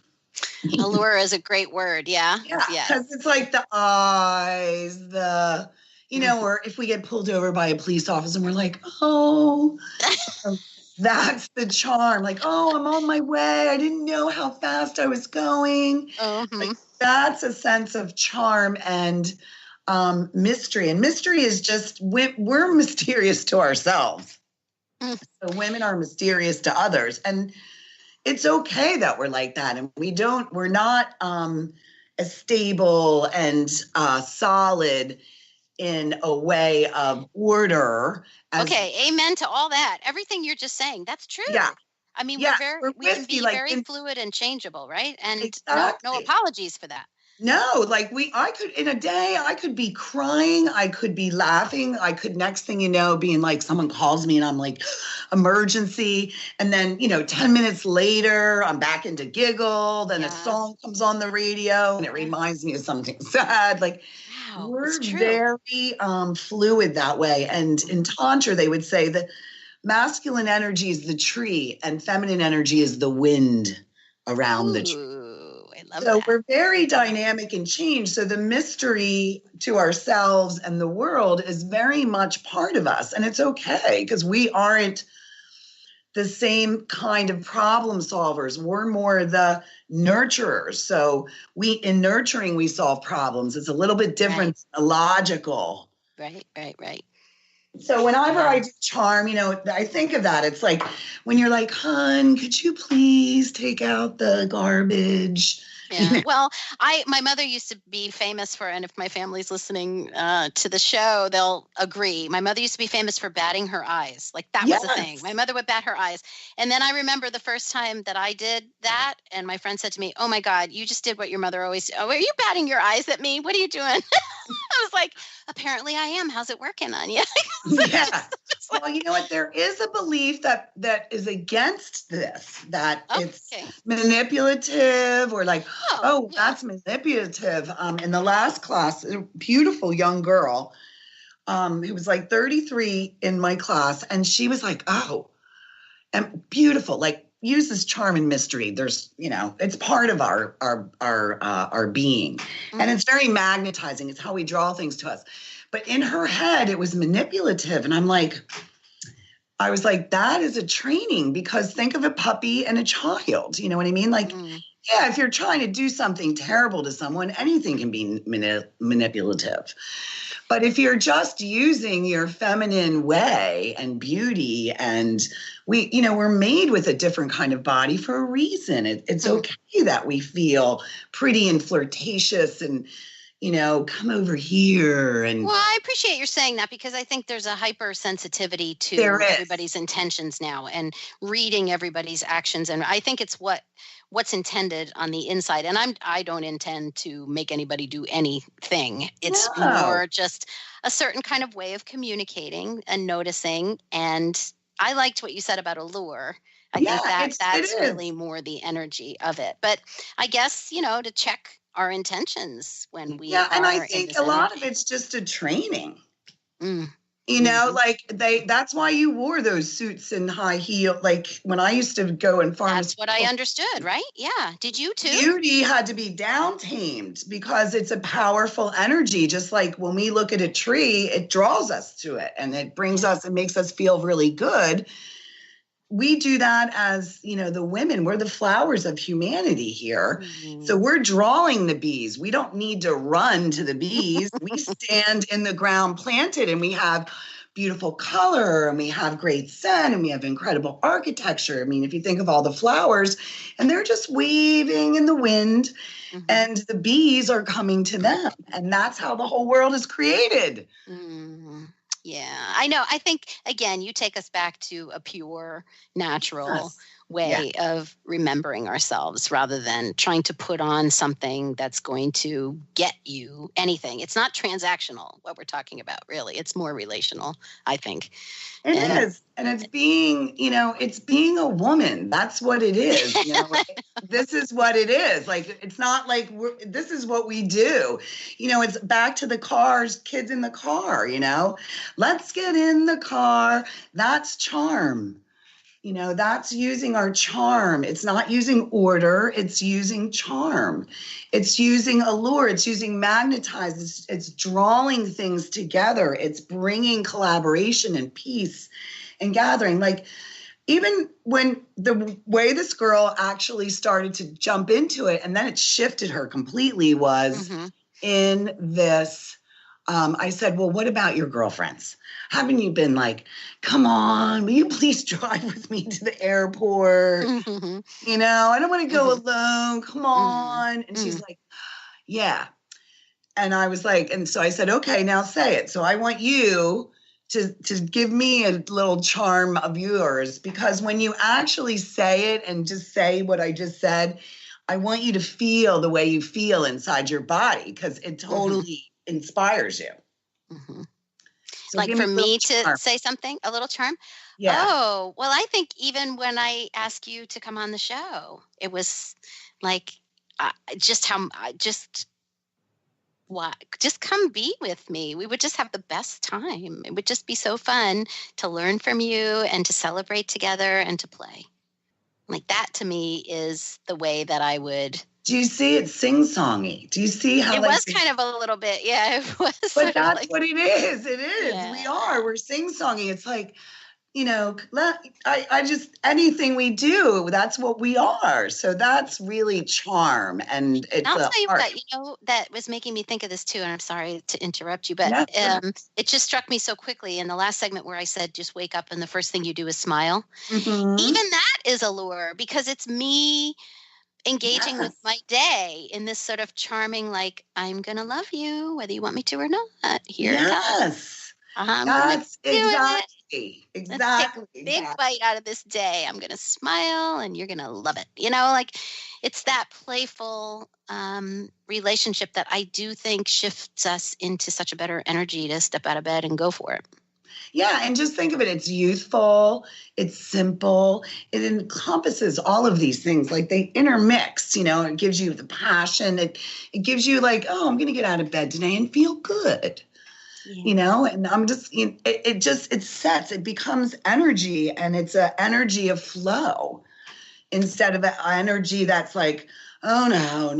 Allure is a great word. Yeah. Yeah. Because it's like the eyes, or if we get pulled over by a police officer and we're like, oh, that's the charm. Like, oh, I'm on my way. I didn't know how fast I was going. Like, that's a sense of charm and mystery. And mystery is just, we're mysterious to ourselves. So women are mysterious to others. And it's okay that we're like that. And we're not as stable and solid in a way of order. Okay, amen to all that. Everything you're just saying, that's true. Yeah. I mean, Yeah, we can be very fluid and changeable, right? And exactly. no apologies for that. No, like I could, in a day, I could be crying, I could be laughing, I could, next thing you know, being like, someone calls me and I'm like, emergency. And then, 10 minutes later, I'm back into giggle. Then a song comes on the radio and it reminds me of something sad. Like, wow, we're very fluid that way. And in Tantra, they would say that masculine energy is the tree and feminine energy is the wind around the tree. So we're very dynamic and change. So the mystery to ourselves and the world is very much part of us. And it's okay because we aren't the same kind of problem solvers. We're more the nurturers. So in nurturing, we solve problems. It's a little bit different, logical. Right. So whenever I do charm, I think of that. It's like when you're like, hon, could you please take out the garbage? Yeah. Well, my mother used to be famous for, and if my family's listening to the show, they'll agree. My mother used to be famous for batting her eyes. Like that was the thing. My mother would bat her eyes. And then I remember the first time that I did that, and my friend said to me, "Oh my God, you just did what your mother always, are you batting your eyes at me? What are you doing?" I was like, apparently I am. How's it working on you? Yeah. Well, you know what? There is a belief that is against this, that it's manipulative or like, that's manipulative. In the last class, a beautiful young girl who was like 33 in my class. And she was like, and beautiful, like uses charm and mystery. There's, it's part of our being. And it's very magnetizing. It's how we draw things to us. But in her head, it was manipulative. And I was like, that is a training, because think of a puppy and a child. You know what I mean? Like, yeah, if you're trying to do something terrible to someone, anything can be manipulative. But if you're just using your feminine way and beauty, and we're made with a different kind of body for a reason. It's okay that we feel pretty and flirtatious and, come over here. And well, I appreciate you're saying that, because I think there's a hypersensitivity to everybody's intentions now and reading everybody's actions. And I think it's what's intended on the inside. And I don't intend to make anybody do anything. It's more just a certain kind of way of communicating and noticing. And I liked what you said about allure. I think that's really more the energy of it. But I guess, to check our intentions when we are. And I think a lot of it's just a training. Like that's why you wore those suits and high heel. Like when I used to go in pharmacy. That's what I understood, right? Yeah. Did you too? Beauty had to be down tamed because it's a powerful energy. Just like when we look at a tree, it draws us to it and it brings us, it makes us feel really good. We do that as, the women, we're the flowers of humanity here. So we're drawing the bees. We don't need to run to the bees. We stand in the ground planted, and we have beautiful color, and we have great scent, and we have incredible architecture. I mean, if you think of all the flowers, and they're just waving in the wind, and the bees are coming to them. And that's how the whole world is created. Yeah, I know. I think, again, you take us back to a pure, natural way of remembering ourselves rather than trying to put on something that's going to get you anything. It's not transactional, what we're talking about, really. It's more relational, I think. It is. And it's being, it's being a woman. That's what it is. This is what it is. Like, it's not like this is what we do. It's back to the cars, kids in the car, let's get in the car. That's charm. That's using our charm. It's not using order. It's using charm. It's using allure. It's using magnetize. It's drawing things together. It's bringing collaboration and peace and gathering. Like, even when the way this girl actually started to jump into it, and then it shifted her completely, was in this, I said, well, what about your girlfriends? Haven't you been like, come on, will you please drive with me to the airport? I don't want to go alone. Come on. And she's like, yeah. And I was like, and so I said, okay, now say it. So I want you to give me a little charm of yours, because when you actually say it and just say what I just said, I want you to feel the way you feel inside your body, because it totally inspires you. So like for me to say something, a little charm? Yeah. Oh, well, I think even when I asked you to come on the show, it was like just come be with me. We would just have the best time. It would just be so fun to learn from you and to celebrate together and to play. Like, that to me is the way that I would. Do you see it sing-songy? Do you see how it was kind of a little bit, yeah, it was. But that's what it is. It is. Yeah. We're sing-songy. It's like, I just, anything we do, that's what we are. So that's really charm. And it's I'll tell you what, that was making me think of this too. And I'm sorry to interrupt you, but it just struck me so quickly in the last segment where I said, just wake up and the first thing you do is smile. Even that is a lure, because it's me engaging with my day in this sort of charming, like, I'm going to love you, whether you want me to or not. Here it comes. That's exactly. Let's take a big bite out of this day. I'm going to smile and you're going to love it. Like, it's that playful relationship that I do think shifts us into such a better energy to step out of bed and go for it. Yeah, and just think of it. It's youthful. It's simple. It encompasses all of these things. Like, they intermix, it gives you the passion. It gives you like, oh, I'm going to get out of bed today and feel good. And I'm just, it becomes energy, and it's an energy of flow instead of an energy that's like, oh no.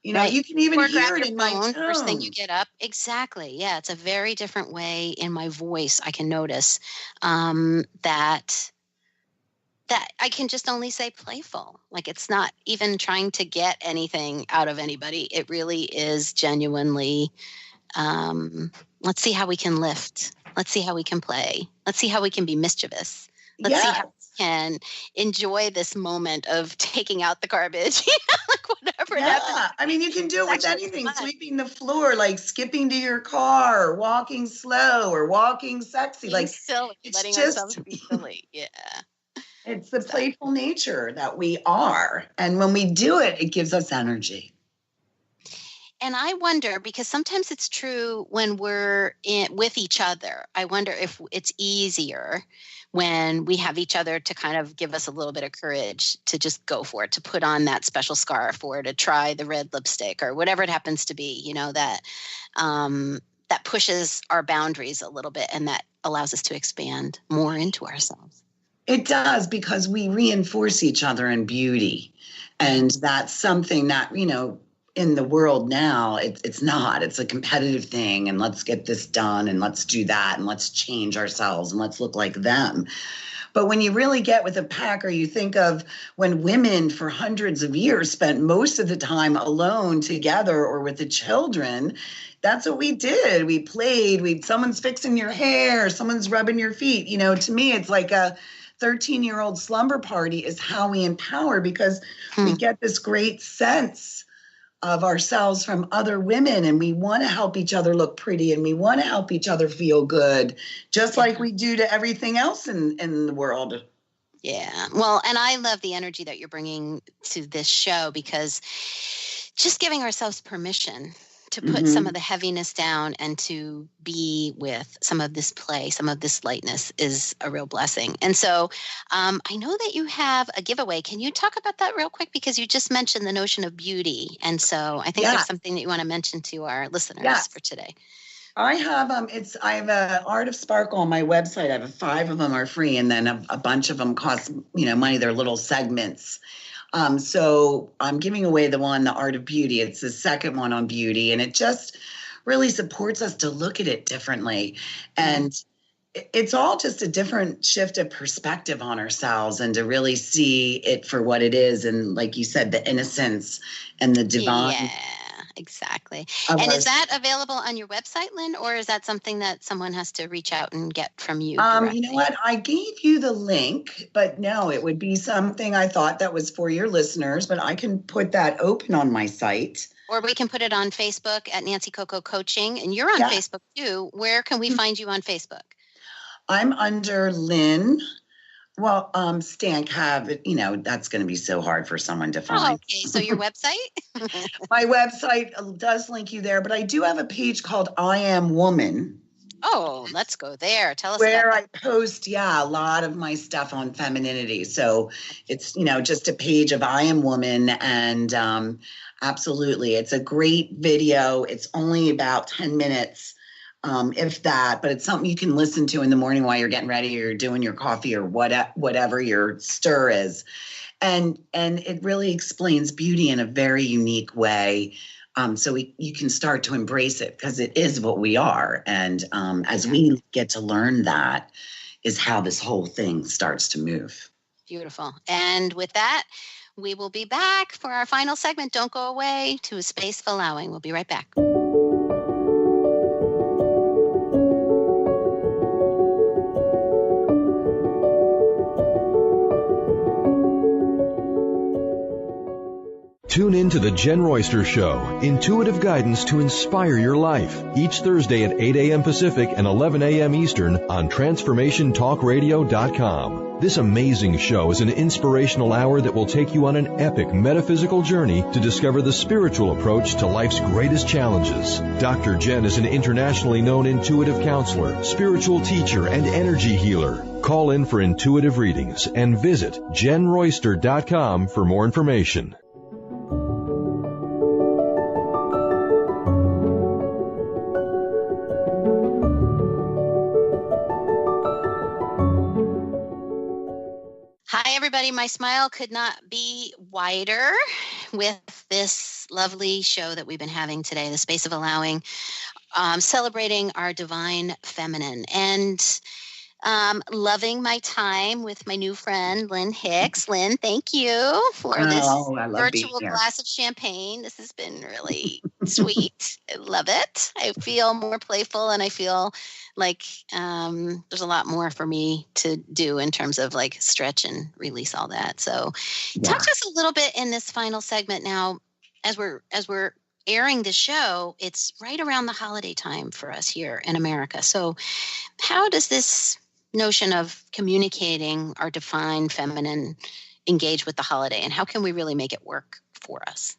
Right. You can even hear it in my tone. First thing you get up. Exactly. Yeah. It's a very different way in my voice. I can notice that I can just only say playful. Like, it's not even trying to get anything out of anybody. It really is genuinely, let's see how we can lift. Let's see how we can play. Let's see how we can be mischievous. Let's see how we can enjoy this moment of taking out the garbage, like whatever. Yeah, I mean, you can do it with anything. Sweeping the floor, like skipping to your car, or walking slow, or walking sexy. Being like silly, letting ourselves be silly. Yeah. It's the playful nature that we are. And when we do it, it gives us energy. And I wonder, because sometimes it's true when we're with each other, I wonder if it's easier when we have each other to kind of give us a little bit of courage to just go for it, to put on that special scarf, or to try the red lipstick, or whatever it happens to be, that pushes our boundaries a little bit, and that allows us to expand more into ourselves. It does, because we reinforce each other in beauty. And that's something that, in the world now, it's not. It's a competitive thing, and let's get this done, and let's do that, and let's change ourselves, and let's look like them. But when you really get with a pack, or you think of when women for hundreds of years spent most of the time alone together or with the children, that's what we did. We played. Someone's fixing your hair, someone's rubbing your feet. To me, it's like a 13-year-old slumber party is how we empower, because we get this great sense of ourselves from other women, and we want to help each other look pretty, and we want to help each other feel good, just like we do to everything else in the world. Yeah. Well, and I love the energy that you're bringing to this show, because just giving ourselves permission to put some of the heaviness down and to be with some of this play, some of this lightness is a real blessing. And so I know that you have a giveaway. Can you talk about that real quick? Because you just mentioned the notion of beauty. And so I think there's something that you want to mention to our listeners for today. I have I have a Art of Sparkle on my website. I have 5 of them are free, and then a bunch of them cost money. They're little segments. So I'm giving away the Art of Beauty. It's the second one on beauty, and it just really supports us to look at it differently. And it's all just a different shift of perspective on ourselves, and to really see it for what it is. And like you said, the innocence and the divine. Yeah. Exactly. And is that available on your website, Lyn, or is that something that someone has to reach out and get from you directly? You know what? I gave you the link, but no, it would be something I thought that was for your listeners, but I can put that open on my site. Or we can put it on Facebook at Nancy Coco Coaching, and you're on Facebook too. Where can we find you on Facebook? I'm under Lyn. Well, Stan Cav, that's going to be so hard for someone to find. Oh, okay. So your website? My website does link you there, but I do have a page called I Am Woman. Oh, let's go there. Tell us where about I post, a lot of my stuff on femininity. So it's, just a page of I Am Woman, and absolutely, it's a great video. It's only about 10 minutes. If that, but it's something you can listen to in the morning while you're getting ready or you're doing your coffee or whatever your stir is. And it really explains beauty in a very unique way. So you can start to embrace it, because it is what we are. And as we get to learn that is how this whole thing starts to move. Beautiful. And with that, we will be back for our final segment. Don't go away to A Space of Allowing. We'll be right back. Tune in to The Jen Royster Show, intuitive guidance to inspire your life, each Thursday at 8 a.m. Pacific and 11 a.m. Eastern on TransformationTalkRadio.com. This amazing show is an inspirational hour that will take you on an epic metaphysical journey to discover the spiritual approach to life's greatest challenges. Dr. Jen is an internationally known intuitive counselor, spiritual teacher, and energy healer. Call in for intuitive readings and visit JenRoyster.com for more information. Everybody, my smile could not be wider with this lovely show that we've been having today, The Space of Allowing, celebrating our divine feminine, and loving my time with my new friend, Lyn Hicks. Lyn, thank you for this virtual glass of champagne. This has been really sweet. I love it. I feel more playful, and I feel like there's a lot more for me to do in terms of like stretch and release all that. So talk to us a little bit in this final segment now, as we're airing the show. It's right around the holiday time for us here in America. So how does this notion of communicating our divine feminine engage with the holiday, and how can we really make it work for us?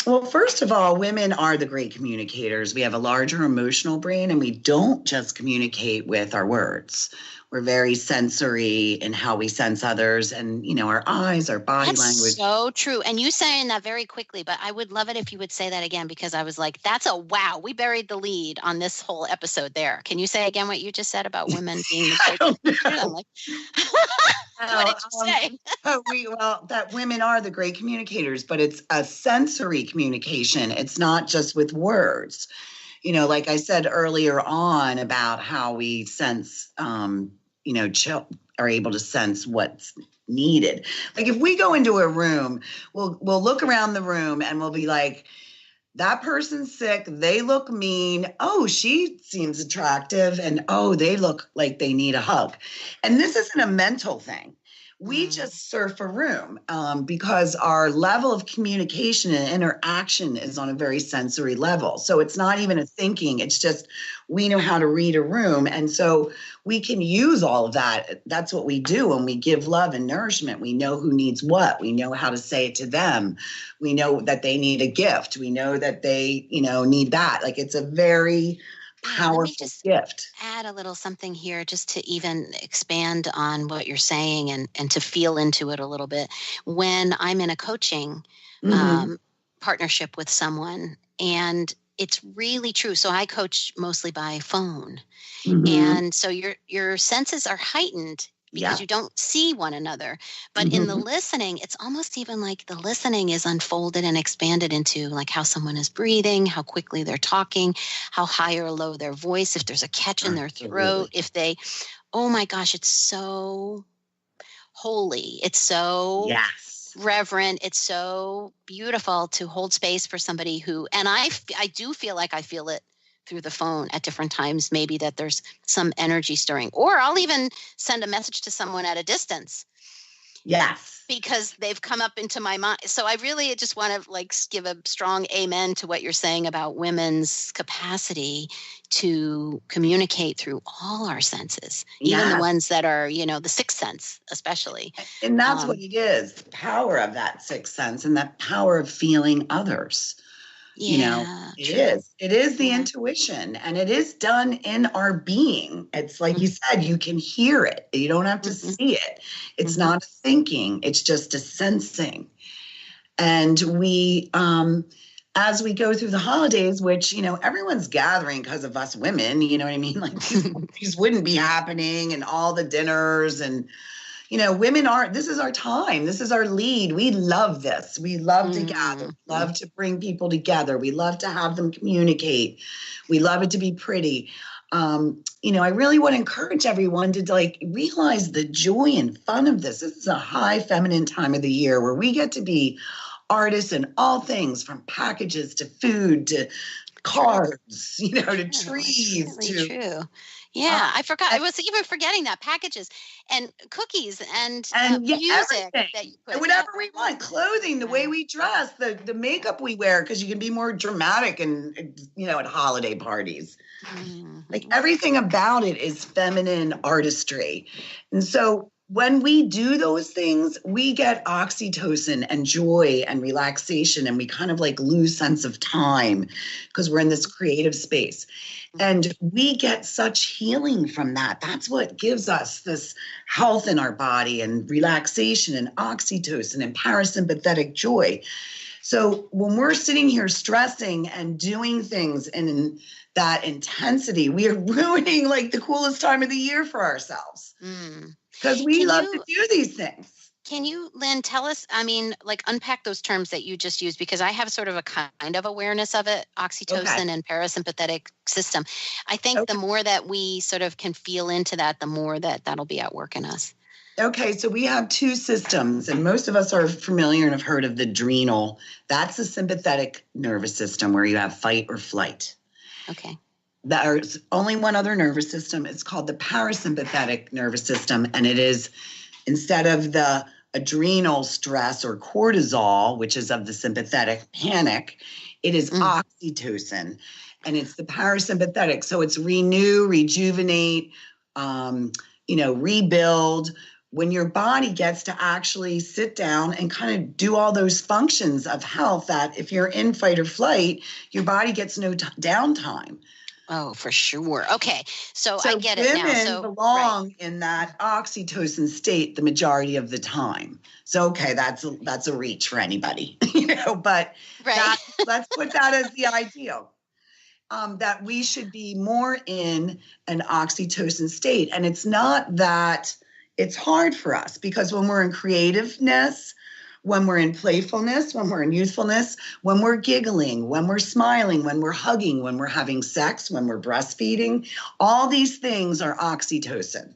Well, first of all, women are the great communicators. We have a larger emotional brain, and we don't just communicate with our words. We're very sensory in how we sense others, and, our eyes, our body language. That's so true. And you saying that very quickly, but I would love it if you would say that again, because I was like, that's a wow. We buried the lead on this whole episode there. Can you say again what you just said about women being the great communicators? I'm like, what did you say? That women are the great communicators, but it's a sensory communication. It's not just with words. Like I said earlier on about how we sense, are able to sense what's needed. Like if we go into a room, we'll look around the room and we'll be like, that person's sick. They look mean. Oh, she seems attractive. And oh, they look like they need a hug. And this isn't a mental thing. We just surf a room because our level of communication and interaction is on a very sensory level. So it's not even a thinking. It's just we know how to read a room. And so we can use all of that. That's what we do when we give love and nourishment. We know who needs what. We know how to say it to them. We know that they need a gift. We know that they, need that. Like it's a very powerful Let me just gift. add a little something here just to even expand on what you're saying and to feel into it a little bit. When I'm in a coaching partnership with someone, and it's really true. So I coach mostly by phone. And so your senses are heightened because you don't see one another. But in the listening, it's almost even like the listening is unfolded and expanded into like how someone is breathing, how quickly they're talking, how high or low their voice, if there's a catch in their throat, if they, oh my gosh, it's so holy. It's so reverent. It's so beautiful to hold space for somebody who, and I do feel like I feel it through the phone at different times, maybe that there's some energy stirring, or I'll even send a message to someone at a distance. Yes. Because they've come up into my mind. So I really just want to give a strong amen to what you're saying about women's capacity to communicate through all our senses, even the ones that are, the sixth sense, especially. And that's what it is, the power of that sixth sense and that power of feeling others. It is the intuition, and it is done in our being. It's like you said, you can hear it. You don't have to see it. It's not a thinking. It's just a sensing. And we, as we go through the holidays, which, everyone's gathering because of us women, you know what I mean? Like these wouldn't be happening, and all the dinners and, women this is our time. This is our lead. We love this. We love to gather. We love to bring people together. We love to have them communicate. We love it to be pretty. I really want to encourage everyone to realize the joy and fun of this. This is a high feminine time of the year where we get to be artists in all things, from packages to food to cards, to trees. True. Yeah, I forgot. I was even forgetting that packages and cookies and music that you put. And whatever we want, clothing, the way we dress, the makeup we wear, because you can be more dramatic and at holiday parties. Like everything about it is feminine artistry. And so when we do those things, we get oxytocin and joy and relaxation, and we kind of lose sense of time because we're in this creative space. And we get such healing from that. That's what gives us this health in our body and relaxation and oxytocin and parasympathetic joy. So when we're sitting here stressing and doing things in that intensity, we are ruining the coolest time of the year for ourselves. Because we love to do these things. Can you, Lyn, tell us, unpack those terms that you just used, because I have sort of a kind of awareness of it, oxytocin and parasympathetic system. I think the more that we sort of can feel into that, the more that'll be at work in us. Okay, so we have two systems, and most of us are familiar and have heard of the adrenal. That's the sympathetic nervous system where you have fight or flight. Okay. There's only one other nervous system. It's called the parasympathetic nervous system, and it is, instead of the adrenal stress or cortisol, which is of the sympathetic panic, it is oxytocin, and it's the parasympathetic. So it's renew, rejuvenate, rebuild. When your body gets to actually sit down and kind of do all those functions of health, that if you're in fight or flight, your body gets no downtime. Oh, for sure. Okay. So I get it now. Women belong in that oxytocin state the majority of the time. So, okay, that's a reach for anybody, but let's put that as the ideal. That we should be more in an oxytocin state. And it's not that it's hard for us, because when we're in creativeness, when we're in playfulness, when we're in youthfulness, when we're giggling, when we're smiling, when we're hugging, when we're having sex, when we're breastfeeding, all these things are oxytocin.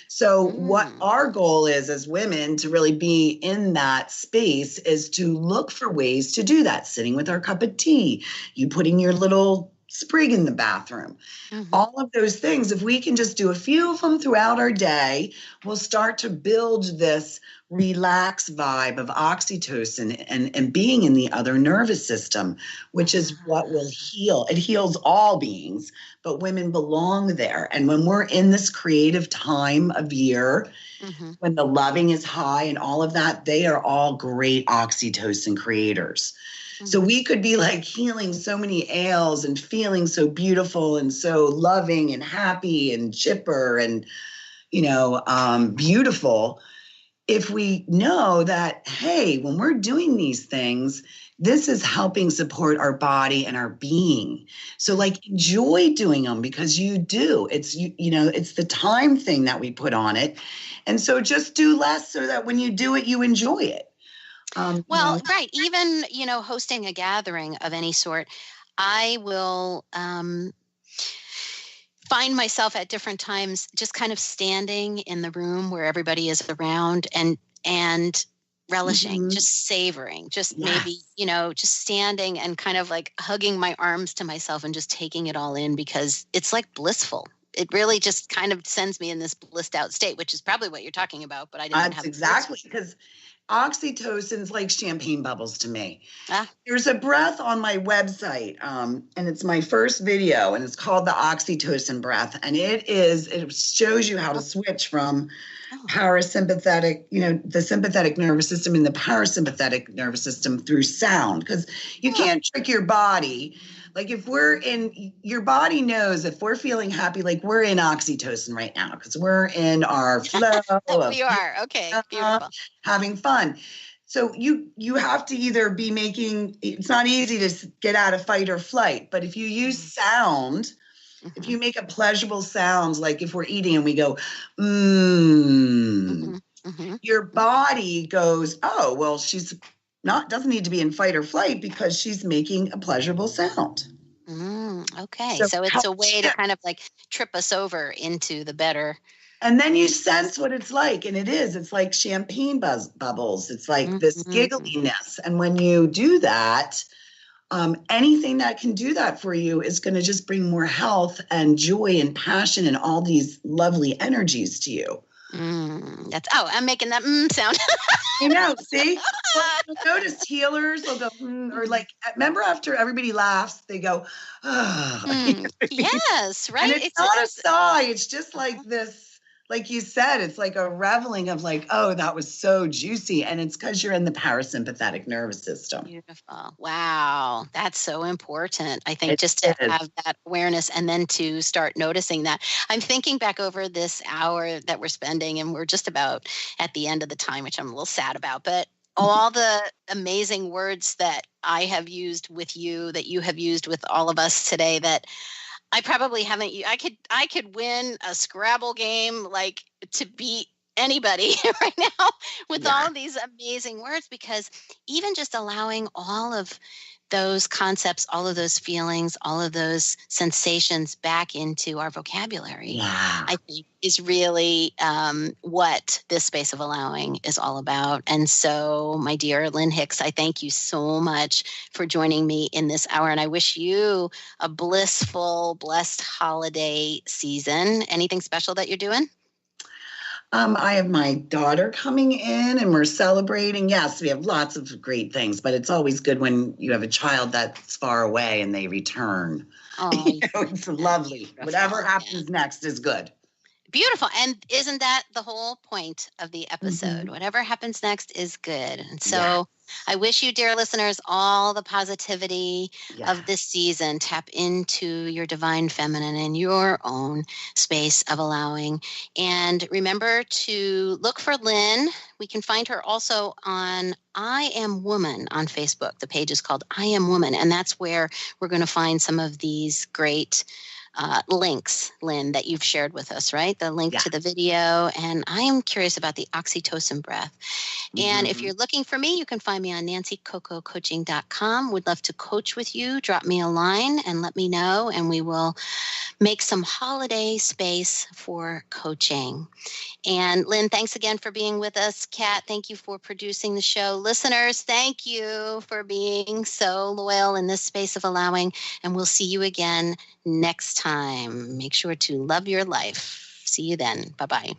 So what our goal is as women to really be in that space is to look for ways to do that. Sitting with our cup of tea, you putting your little sprig in the bathroom. Mm-hmm. All of those things, if we can just do a few of them throughout our day, we'll start to build this relaxed vibe of oxytocin and being in the other nervous system, which is what will heal. It heals all beings, but women belong there. And when we're in this creative time of year, when the loving is high and all of that, they are all great oxytocin creators. So we could be like healing so many ails and feeling so beautiful and so loving and happy and chipper and, beautiful, if we know that, hey, when we're doing these things, this is helping support our body and our being. So like enjoy doing them because you do. It's, it's the time thing that we put on it. And so just do less so that when you do it, you enjoy it. Right. Even, hosting a gathering of any sort, I will find myself at different times just kind of standing in the room where everybody is around and relishing, just savoring, just maybe, just standing and kind of like hugging my arms to myself and just taking it all in because it's like blissful. It really just kind of sends me in this blissed out state, which is probably what you're talking about, but I didn't have. That's exactly, because oxytocin's like champagne bubbles to me. There's a breath on my website, and it's my first video, and it's called the oxytocin breath. And it shows you how to switch from parasympathetic, the sympathetic nervous system and the parasympathetic nervous system through sound, because you can't trick your body. Like if your body knows if we're feeling happy, like we're in oxytocin right now because we're in our flow. We are. Okay. Beautiful. Having fun. So you have to either be it's not easy to get out of fight or flight, but if you use sound, if you make a pleasurable sounds, like if we're eating and we go, your body goes, oh, well, she's doesn't need to be in fight or flight because she's making a pleasurable sound. Okay. So it's a way to kind of like trip us over into the better. And then you sense what it's like. And it's like champagne bubbles. It's like this giggliness. And when you do that, anything that can do that for you is going to just bring more health and joy and passion and all these lovely energies to you. I'm making that sound. You know, see? Well, you'll notice healers will go, or like, remember after everybody laughs, they go, Yes, right. And it's not a sigh. It's just like this. Like you said, it's like a reveling of like, oh, that was so juicy. And it's because you're in the parasympathetic nervous system. Beautiful. Wow. That's so important. I think just to have that awareness and then to start noticing that. I'm thinking back over this hour that we're spending, and we're just about at the end of the time, which I'm a little sad about, but all the amazing words that I have used with you, that you have used with all of us today, that I probably haven't. I could win a Scrabble game like to beat anybody right now with all of these amazing words, because even just allowing all of those concepts, all of those feelings, all of those sensations back into our vocabulary, I think is really what this space of allowing is all about. And so, my dear Lyn Hicks, I thank you so much for joining me in this hour. And I wish you a blissful, blessed holiday season. Anything special that you're doing? I have my daughter coming in and we're celebrating. Yes, we have lots of great things, but it's always good when you have a child that's far away and they return. Oh, it's lovely. Beautiful. Whatever happens next is good. Beautiful. And isn't that the whole point of the episode? Whatever happens next is good. And so I wish you, dear listeners, all the positivity of this season. Tap into your divine feminine in your own space of allowing. And remember to look for Lyn. We can find her also on I Am Woman on Facebook. The page is called I Am Woman. And that's where we're going to find some of these great links, Lyn, that you've shared with us, right? The link to the video. And I am curious about the oxytocin breath. And if you're looking for me, you can find me on nancycococoaching.com. Would love to coach with you. Drop me a line and let me know, and we will make some holiday space for coaching. And Lyn, thanks again for being with us. Kat, thank you for producing the show. Listeners, thank you for being so loyal in this space of allowing, and we'll see you again next time. Make sure to love your life. See you then. Bye-bye.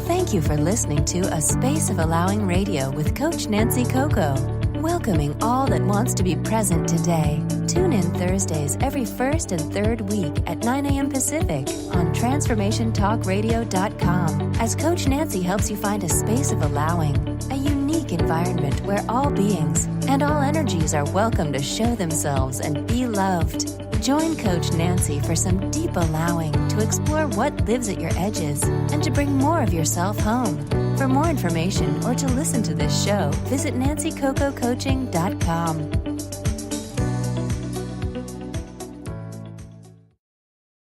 Thank you for listening to A Space of Allowing Radio with Coach Nancy Coco, welcoming all that wants to be present today. Tune in Thursdays every first and third week at 9 a.m. Pacific on TransformationTalkRadio.com as Coach Nancy helps you find a space of allowing, a unique environment where all beings and all energies are welcome to show themselves and be loved. Join Coach Nancy for some deep allowing to explore what lives at your edges and to bring more of yourself home. For more information or to listen to this show, visit nancycococoaching.com.